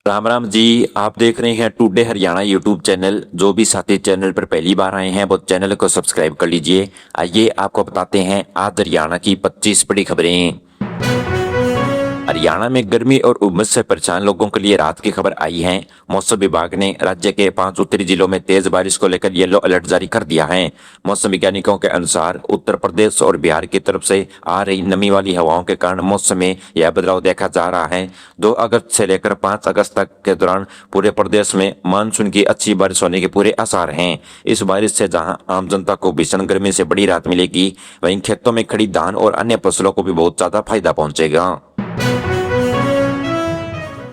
राम राम जी। आप देख रहे हैं टुडे हरियाणा यूट्यूब चैनल। जो भी साथी चैनल पर पहली बार आए हैं वो चैनल को सब्सक्राइब कर लीजिए। आइए आपको बताते हैं आज हरियाणा की 25 बड़ी खबरें। हरियाणा में गर्मी और उमस से परेशान लोगों के लिए राहत की खबर आई है। मौसम विभाग ने राज्य के 5 उत्तरी जिलों में तेज बारिश को लेकर येलो अलर्ट जारी कर दिया है। मौसम वैज्ञानिकों के अनुसार उत्तर प्रदेश और बिहार की तरफ से आ रही नमी वाली हवाओं के कारण मौसम में यह बदलाव देखा जा रहा है। 2 अगस्त से लेकर 5 अगस्त तक के दौरान पूरे प्रदेश में मानसून की अच्छी बारिश होने के पूरे आसार हैं। इस बारिश से जहां आम जनता को भीषण गर्मी से बड़ी राहत मिलेगी, वहीं खेतों में खड़ी धान और अन्य फसलों को भी बहुत ज्यादा फायदा पहुंचेगा।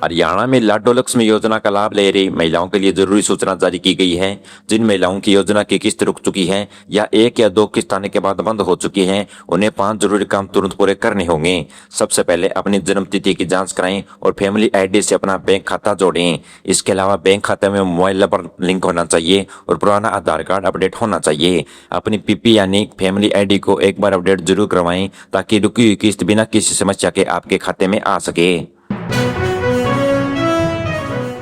हरियाणा में लाडो लक्ष्मी योजना का लाभ ले रही महिलाओं के लिए जरूरी सूचना जारी की गई है। जिन महिलाओं की योजना की किस्त रुक चुकी है या 1 या 2 किस्त आने के बाद बंद हो चुकी है, उन्हें 5 जरूरी काम तुरंत पूरे करने होंगे। सबसे पहले अपनी जन्म तिथि की जांच कराएं और फैमिली आईडी से अपना बैंक खाता जोड़ें। इसके अलावा बैंक खाते में मोबाइल नंबर लिंक होना चाहिए और पुराना आधार कार्ड अपडेट होना चाहिए। अपनी पीपी यानी फैमिली आईडी को एक बार अपडेट जरूर करवाएं ताकि रुकी हुई किस्त बिना किसी समस्या के आपके खाते में आ सके।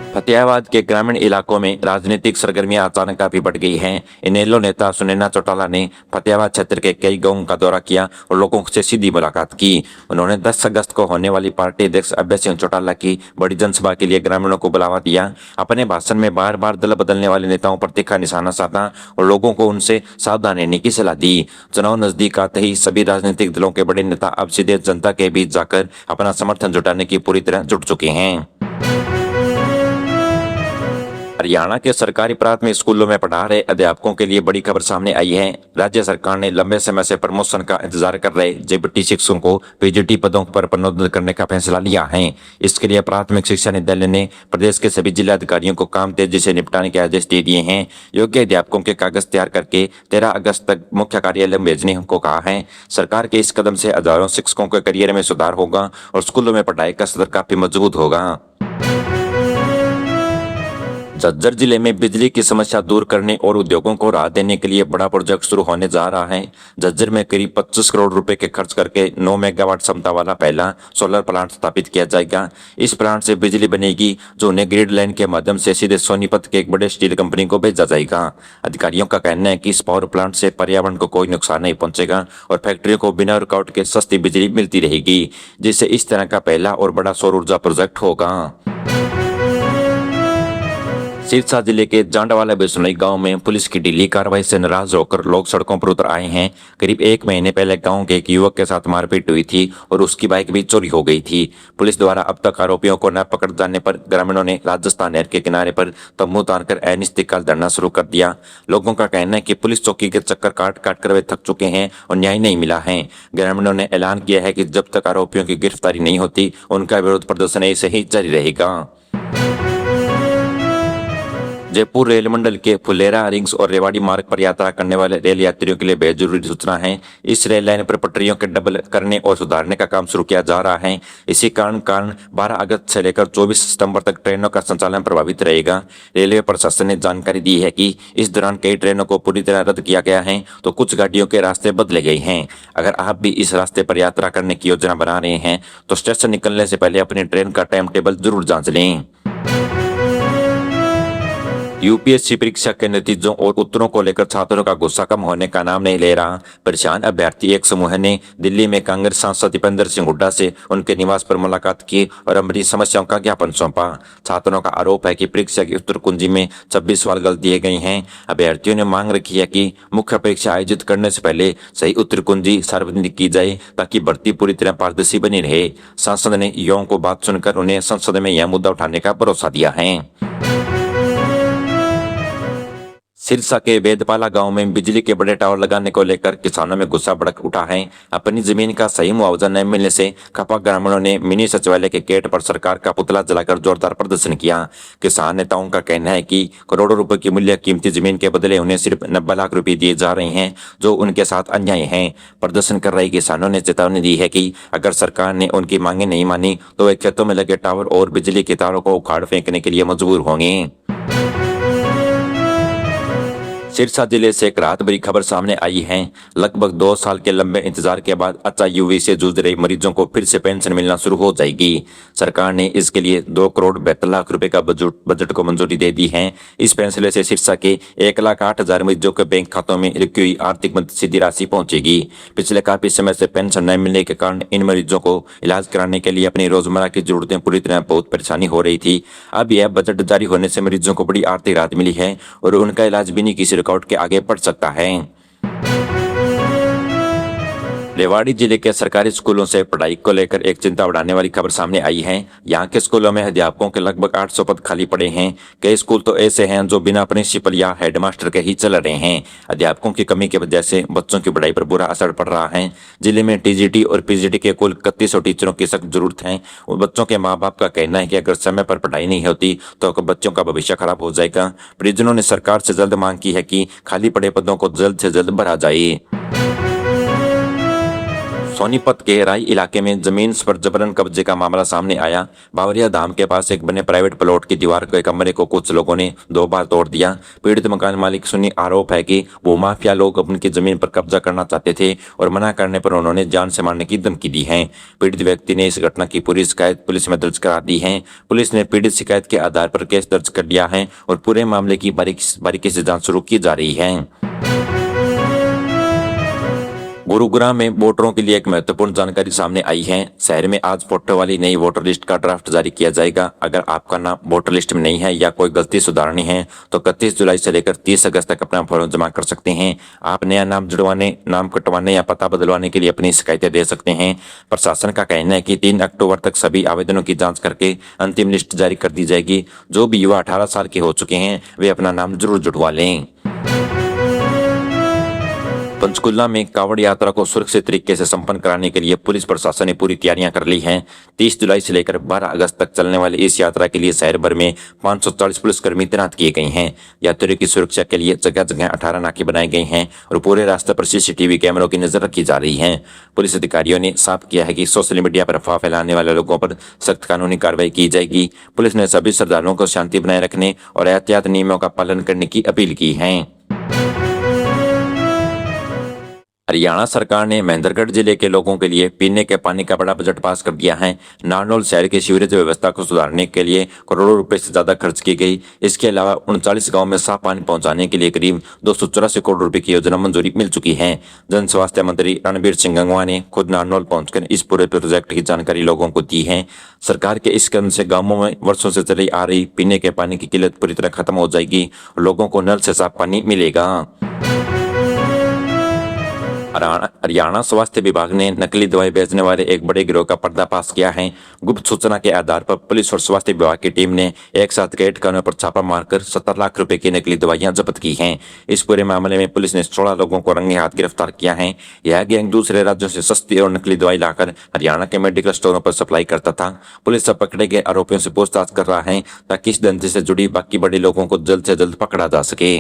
फतेहाबाद के ग्रामीण इलाकों में राजनीतिक सरगर्मियां अचानक काफी बढ़ गई हैं। इनेलो नेता सुनैना चौटाला ने फतेहाबाद क्षेत्र के कई गांवों का दौरा किया और लोगों से सीधी मुलाकात की। उन्होंने 10 अगस्त को होने वाली पार्टी अध्यक्ष अभय सिंह चौटाला की बड़ी जनसभा के लिए ग्रामीणों को बुलावा दिया। अपने भाषण में बार बार दल बदलने वाले नेताओं पर तीखा निशाना साधा और लोगों को उनसे सावधान रहने की सलाह दी। चुनाव नजदीक आते ही सभी राजनीतिक दलों के बड़े नेता अब सीधे जनता के बीच जाकर अपना समर्थन जुटाने की पूरी तरह जुट चुके हैं। हरियाणा के सरकारी प्राथमिक स्कूलों में पढ़ा रहे अध्यापकों के लिए बड़ी खबर सामने आई है। राज्य सरकार ने लंबे समय से प्रमोशन का इंतजार कर रहे जेबीटी शिक्षकों को पीजीटी पदों पर प्रोन्नत करने का फैसला लिया है। इसके लिए प्राथमिक शिक्षा निदेशालय ने प्रदेश के सभी जिला अधिकारियों को काम तेजी से निपटाने के आदेश दे दिए हैं। योग्य अध्यापकों के कागज तैयार करके 13 अगस्त तक मुख्य कार्यालय में भेजने को कहा है। सरकार के इस कदम से हजारों शिक्षकों के करियर में सुधार होगा और स्कूलों में पढ़ाई का स्तर काफी मजबूत होगा। झज्जर जिले में बिजली की समस्या दूर करने और उद्योगों को राहत देने के लिए बड़ा प्रोजेक्ट शुरू होने जा रहा है। झज्जर में करीब 25 करोड़ रुपए के खर्च करके 9 मेगावाट क्षमता वाला पहला सोलर प्लांट स्थापित किया जाएगा। इस प्लांट से बिजली बनेगी जो उन्हें ग्रिड लाइन के माध्यम से सीधे सोनीपत के एक बड़े स्टील कंपनी को भेजा जाएगा। अधिकारियों का कहना है कि इस पावर प्लांट से पर्यावरण को कोई नुकसान नहीं पहुंचेगा और फैक्ट्रियों को बिना रुकावट के सस्ती बिजली मिलती रहेगी, जिससे इस तरह का पहला और बड़ा सौर ऊर्जा प्रोजेक्ट होगा। सिरसा जिले के जांडवाला बिश्नोई गांव में पुलिस की ढीली कार्रवाई से नाराज होकर लोग सड़कों पर उतर आए हैं। करीब 1 महीने पहले गांव के एक युवक के साथ मारपीट हुई थी और उसकी बाइक भी चोरी हो गई थी। पुलिस द्वारा अब तक आरोपियों को न पकड़ जाने पर ग्रामीणों ने राजस्थान नहर के किनारे पर तंबू तानकर अनिश्चितकाल धरना शुरू कर दिया। लोगों का कहना है कि पुलिस चौकी के चक्कर काट काट कर वे थक चुके हैं और न्याय नहीं मिला है। ग्रामीणों ने ऐलान किया है कि जब तक आरोपियों की गिरफ्तारी नहीं होती उनका विरोध प्रदर्शन ऐसे ही जारी रहेगा। जयपुर रेल मंडल के फुलेरा रिंग्स और रेवाड़ी मार्ग पर यात्रा करने वाले रेल यात्रियों के लिए बेहद जरूरी सूचना है। इस रेल लाइन पर पटरियों के डबल करने और सुधारने का काम शुरू किया जा रहा है। इसी कारण 12 अगस्त से लेकर 24 सितंबर तक ट्रेनों का संचालन प्रभावित रहेगा। रेलवे प्रशासन ने जानकारी दी है कि इस दौरान कई ट्रेनों को पूरी तरह रद्द किया गया है तो कुछ गाड़ियों के रास्ते बदले गए हैं। अगर आप भी इस रास्ते पर यात्रा करने की योजना बना रहे हैं तो स्टेशन निकलने से पहले अपनी ट्रेन का टाइम टेबल जरूर जांच लें। यूपीएससी परीक्षा के नतीजों और उत्तरों को लेकर छात्रों का गुस्सा कम होने का नाम नहीं ले रहा। परेशान अभ्यर्थी एक समूह ने दिल्ली में कांग्रेस सांसद दीपेंद्र सिंह हुड्डा से उनके निवास पर मुलाकात की और अपनी समस्याओं का ज्ञापन सौंपा। छात्रों का आरोप है कि परीक्षा की उत्तर कुंजी में 26 सवाल गलत दिए गए हैं। अभ्यर्थियों ने मांग रखी है कि मुख्य परीक्षा आयोजित करने से पहले सही उत्तर कुंजी सार्वजनिक की जाए ताकि भर्ती पूरी तरह पारदर्शी बनी रहे। सांसद ने युवाओं को बात सुनकर उन्हें संसद में यह मुद्दा उठाने का भरोसा दिया है। सिरसा के वेदपाला गांव में बिजली के बड़े टावर लगाने को लेकर किसानों में गुस्सा भड़क उठा है। अपनी जमीन का सही मुआवजा न मिलने से खपा ग्रामीणों ने मिनी सचिवालय के गेट पर सरकार का पुतला जलाकर जोरदार प्रदर्शन किया। किसान नेताओं का कहना है कि करोड़ों रुपए की मूल्य कीमती जमीन के बदले उन्हें सिर्फ 90 लाख रुपए दिए जा रहे हैं जो उनके साथ अन्याय है। प्रदर्शन कर रहे किसानों ने चेतावनी दी है कि अगर सरकार ने उनकी मांगे नहीं मानी तो वे खेतों में लगे टावर और बिजली के तारों को उखाड़ फेंकने के लिए मजबूर होंगे। सिरसा जिले से एक राहत भरी खबर सामने आई है। लगभग 2 साल के लंबे इंतजार के बाद एचआईवी से जूझ रहे मरीजों को फिर से पेंशन मिलना शुरू हो जाएगी। सरकार ने इसके लिए 2 करोड़ 72 लाख रुपए का बजट को मंजूरी दे दी है। इस फैसले से सिरसा के 1,08,000 मरीजों के बैंक खातों में रुकी हुई आर्थिक मदद सीधी राशि पहुंचेगी। पिछले काफी समय से पेंशन न मिलने के कारण इन मरीजों को इलाज कराने के लिए अपनी रोजमर्रा की जरूरतें पूरी तरह बहुत परेशानी हो रही थी। अब यह बजट जारी होने से मरीजों को बड़ी आर्थिक राहत मिली है और उनका इलाज बिना किसी रुकावट के आगे बढ़ सकता है। रेवाड़ी जिले के सरकारी स्कूलों से पढ़ाई को लेकर एक चिंता बढ़ाने वाली खबर सामने आई है। यहाँ के स्कूलों में अध्यापकों के लगभग 800 पद खाली पड़े हैं। कई स्कूल तो ऐसे हैं जो बिना प्रिंसिपल या हेडमास्टर के ही चल रहे हैं। अध्यापकों की कमी की वजह से बच्चों की पढ़ाई पर बुरा असर पड़ रहा है। जिले में टीजीटी और पीजीटी के कुल 3100 टीचरों की सख्त जरूरत है। बच्चों के माँ बाप का कहना है कि अगर समय पर पढ़ाई नहीं होती तो बच्चों का भविष्य खराब हो जाएगा। परिजनों ने सरकार से जल्द मांग की है कि खाली पड़े पदों को जल्द से जल्द भरा जाए। सोनीपत के राई इलाके में जमीन पर जबरन कब्जे का मामला सामने आया। बावरिया धाम के पास एक बने प्राइवेट प्लॉट की दीवार के कमरे को कुछ लोगों ने 2 बार तोड़ दिया। पीड़ित मकान मालिक सुनी आरोप है कि वो माफिया लोग उनकी जमीन पर कब्जा करना चाहते थे और मना करने पर उन्होंने जान से मारने की धमकी दी है। पीड़ित व्यक्ति ने इस घटना की पूरी शिकायत पुलिस में दर्ज करा दी है। पुलिस ने पीड़ित शिकायत के आधार पर केस दर्ज कर लिया है और पूरे मामले की बारीकी से जांच शुरू की जा रही है। गुरुग्राम में वोटरों के लिए एक महत्वपूर्ण जानकारी सामने आई है। शहर में आज फोटो वाली नई वोटर लिस्ट का ड्राफ्ट जारी किया जाएगा। अगर आपका नाम वोटर लिस्ट में नहीं है या कोई गलती सुधारनी है तो 31 जुलाई से लेकर 30 अगस्त तक अपना फॉर्म जमा कर सकते हैं। आप नया नाम जुड़वाने, नाम कटवाने या पता बदलवाने के लिए अपनी शिकायतें दे सकते हैं। प्रशासन का कहना है कि 3 अक्टूबर तक सभी आवेदनों की जाँच करके अंतिम लिस्ट जारी कर दी जाएगी। जो भी युवा 18 साल के हो चुके हैं वे अपना नाम जरूर जुड़वा लें। पंचकुला में कांवड़ यात्रा को सुरक्षित तरीके से संपन्न कराने के लिए पुलिस प्रशासन ने पूरी तैयारियां कर ली हैं। 30 जुलाई से लेकर 12 अगस्त तक चलने वाली इस यात्रा के लिए शहर भर में 540 पुलिसकर्मी तैनात किए गए हैं। यात्रियों की सुरक्षा के लिए जगह जगह 18 नाके बनाए गए हैं और पूरे रास्ते पर सीसीटीवी कैमरों की नजर रखी जा रही है। पुलिस अधिकारियों ने साफ किया है कि सोशल मीडिया पर अफवाह फैलाने वाले लोगों पर सख्त कानूनी कार्रवाई की जाएगी। पुलिस ने सभी श्रद्धालुओं को शांति बनाए रखने और एहतियात नियमों का पालन करने की अपील की है। हरियाणा सरकार ने महेंद्रगढ़ जिले के लोगों के लिए पीने के पानी का बड़ा बजट पास कर दिया है। नारनौल शहर की सीवरेज व्यवस्था को सुधारने के लिए करोड़ों रुपए से ज्यादा खर्च की गई। इसके अलावा 39 गांव में साफ पानी पहुंचाने के लिए करीब 284 करोड़ रुपए की योजना मंजूरी मिल चुकी है। जन स्वास्थ्य मंत्री रणबीर सिंह गंगवा ने खुद नारनौल पहुंचकर इस पूरे प्रोजेक्ट की जानकारी लोगों को दी है। सरकार के इस कदम से गाँवों में वर्षों से चली आ रही पीने के पानी की किल्लत पूरी तरह खत्म हो जाएगी और लोगों को नल से साफ पानी मिलेगा। हरियाणा स्वास्थ्य विभाग ने नकली दवाई बेचने वाले एक बड़े गिरोह का पर्दाफाश किया है। गुप्त सूचना के आधार पर पुलिस और स्वास्थ्य विभाग की टीम ने एक साथ कई ठिकानों पर छापा मारकर 70 लाख रुपए की नकली दवाइयां जब्त की हैं। इस पूरे मामले में पुलिस ने 16 लोगों को रंगे हाथ गिरफ्तार किया है। यह गैंग दूसरे राज्यों से सस्ती और नकली दवाई लाकर हरियाणा के मेडिकल स्टोरों पर सप्लाई करता था। पुलिस अब पकड़े गए आरोपियों से पूछताछ कर रहा है ताकि इस धंधे से जुड़ी बाकी बड़े लोगों को जल्द से जल्द पकड़ा जा सके।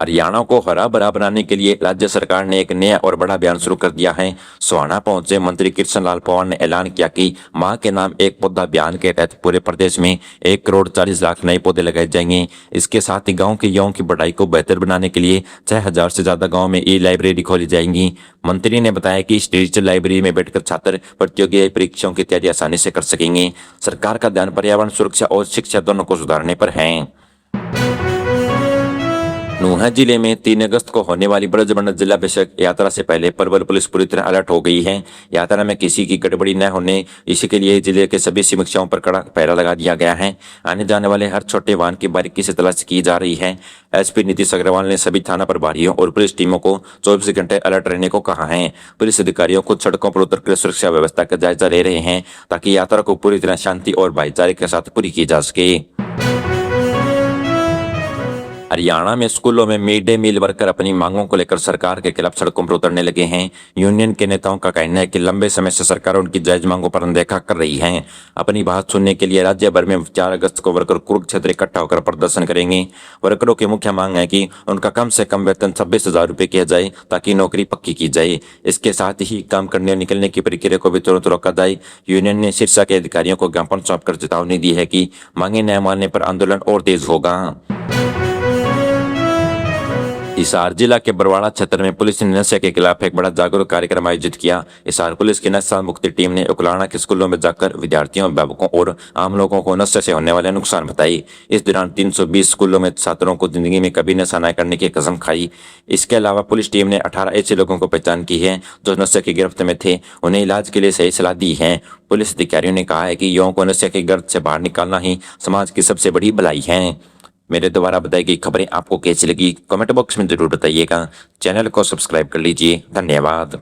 हरियाणा को हरा भरा बनाने के लिए राज्य सरकार ने एक नया और बड़ा अभियान शुरू कर दिया है। सोहाना पहुंचे मंत्री कृष्ण लाल पवार ने ऐलान किया कि मां के नाम एक पौधा अभियान के तहत पूरे प्रदेश में 1 करोड़ 40 लाख नए पौधे लगाए जाएंगे। इसके साथ ही गांव के युवाओं की पढ़ाई को बेहतर बनाने के लिए 6000 से ज्यादा गाँव में ई-लाइब्रेरी खोली जाएंगी। मंत्री ने बताया कि इस डिजिटल लाइब्रेरी में बैठकर छात्र प्रतियोगी परीक्षाओं की तैयारी आसानी से कर सकेंगे। सरकार का ध्यान पर्यावरण सुरक्षा और शिक्षा दोनों को सुधारने पर है। नूंह जिले में 3 अगस्त को होने वाली ब्रजमंडल जिला परिषद यात्रा से पहले परवल पुलिस पूरी तरह अलर्ट हो गई है। यात्रा में किसी की गड़बड़ी न होने इसके लिए जिले के सभी समीक्षाओं पर कड़ा पहरा लगा दिया गया है। आने जाने वाले हर छोटे वाहन की बारीकी से तलाशी की जा रही है। एसपी नीतीश अग्रवाल ने सभी थाना प्रभारियों और पुलिस टीमों को 24 घंटे अलर्ट रहने को कहा है। पुलिस अधिकारियों को सड़कों पर उतरकर सुरक्षा व्यवस्था का जायजा ले रहे हैं ताकि यात्रा को पूरी तरह शांति और भाईचारे के साथ पूरी की जा सके। हरियाणा में स्कूलों में मिड डे मील वर्कर अपनी मांगों को लेकर सरकार के खिलाफ सड़कों पर उतरने लगे हैं। यूनियन के नेताओं का कहना है कि लंबे समय से सरकार उनकी जायज मांगों पर अनदेखा कर रही है। अपनी बात सुनने के लिए राज्य भर में 4 अगस्त को वर्कर कुरुक्षेत्र इकट्ठा होकर प्रदर्शन करेंगे। वर्करों की मुख्य मांग है कि उनका कम से कम वेतन 26,000 रुपये किया जाए ताकि नौकरी पक्की की जाए। इसके साथ ही काम करने और निकलने की प्रक्रिया को भी तुरंत रोका जाए। यूनियन ने सिरसा के अधिकारियों को ज्ञापन सौंपकर चेतावनी दी है कि मांगे न मानने पर आंदोलन और तेज होगा। हिसार जिला के बरवाड़ा क्षेत्र में पुलिस ने नशे के खिलाफ एक बड़ा जागरूक कार्यक्रम आयोजित किया। हिसार पुलिस की नशा मुक्ति टीम ने उकलाना के स्कूलों में जाकर विद्यार्थियों, अभिभावकों और आम लोगों को नशे से होने वाले नुकसान बताई। इस दौरान 320 स्कूलों में छात्रों को जिंदगी में कभी नशा न करने की कसम खाई। इसके अलावा पुलिस टीम ने 18 ऐसे लोगों को पहचान की है जो नशे की गिरफ्त में थे, उन्हें इलाज के लिए सही सलाह दी है। पुलिस अधिकारियों ने कहा है कि युवाओं को नशे की गिरफ्त से बाहर निकालना ही समाज की सबसे बड़ी भलाई है। मेरे द्वारा बताई गई खबरें आपको कैसी लगी कमेंट बॉक्स में जरूर बताइएगा। चैनल को सब्सक्राइब कर लीजिए। धन्यवाद।